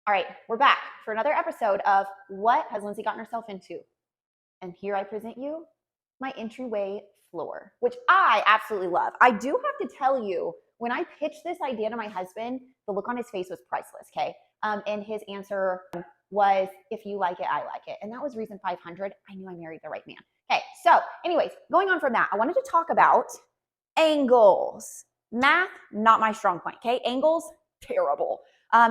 All right, we're back for another episode of What Has Lindsay Gotten Herself Into? And here I present you my entryway floor, which I absolutely love. I do have to tell you, when I pitched this idea to my husband, the look on his face was priceless, okay? And his answer was, if you like it, I like it. And that was reason 500. I knew I married the right man. Okay, so anyways, going on from that, I wanted to talk about angles. Math, not my strong point, okay? Angles, terrible.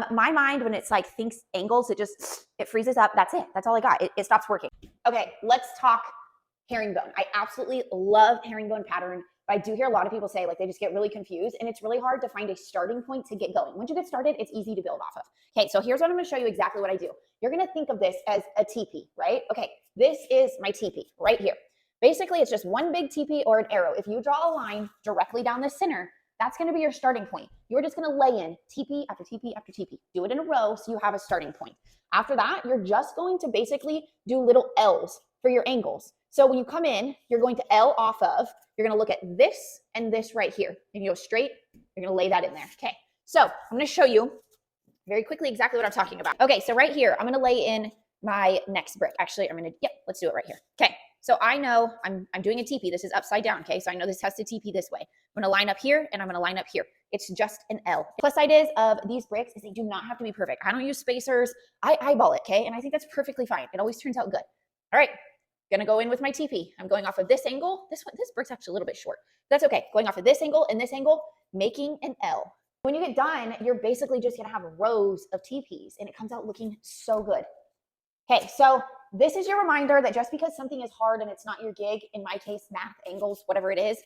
My mind, when it's like thinks angles, it freezes up. That's it. That's all I got. It stops working. Okay, let's talk herringbone. I absolutely love herringbone pattern, but I do hear a lot of people say like they just get really confused, and it's really hard to find a starting point to get going. Once you get started, it's easy to build off of. Okay, so here's what I'm going to show you exactly what I do. You're going to think of this as a teepee, right? Okay, this is my teepee right here. Basically, it's just one big teepee or an arrow. If you draw a line directly down the center, that's going to be your starting point. You're just going to lay in teepee after teepee after teepee. Do it in a row so you have a starting point. After that, you're just going to basically do little L's for your angles. So when you come in, you're going to L off of, you're going to look at this and this right here. And you go straight, you're going to lay that in there. Okay, so I'm going to show you very quickly exactly what I'm talking about. Okay, so right here, I'm going to lay in my next brick. Actually, let's do it right here. Okay. So I know I'm doing a teepee. This is upside down, okay? So I know this has to teepee this way. I'm gonna line up here and I'm gonna line up here. It's just an L. Plus side is of these bricks is they do not have to be perfect. I don't use spacers. I eyeball it, okay? And I think that's perfectly fine. It always turns out good. All right, gonna go in with my teepee. I'm going off of this angle. This brick's actually a little bit short. That's okay. Going off of this angle and this angle, making an L. When you get done, you're basically just gonna have rows of teepees and it comes out looking so good. Okay, so this is your reminder that just because something is hard and it's not your gig, in my case, math, angles, whatever it is,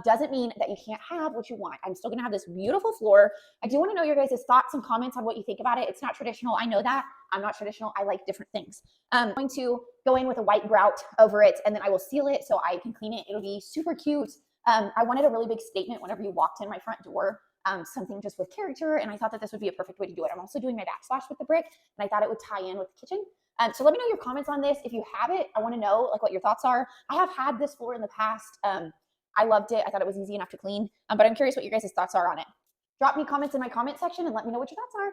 doesn't mean that you can't have what you want. I'm still gonna have this beautiful floor. I do wanna know your guys' thoughts and comments on what you think about it. It's not traditional, I know that. I'm not traditional, I like different things. I'm going to go in with a white grout over it and then I will seal it so I can clean it. It'll be super cute. I wanted a really big statement whenever you walked in my front door. Something just with character, and I thought that this would be a perfect way to do it. I'm also doing my backsplash with the brick, and I thought it would tie in with the kitchen. So let me know your comments on this. If you have it, I want to know like what your thoughts are. I have had this floor in the past. I loved it. I thought it was easy enough to clean, but I'm curious what your guys' thoughts are on it. Drop me comments in my comment section and let me know what your thoughts are.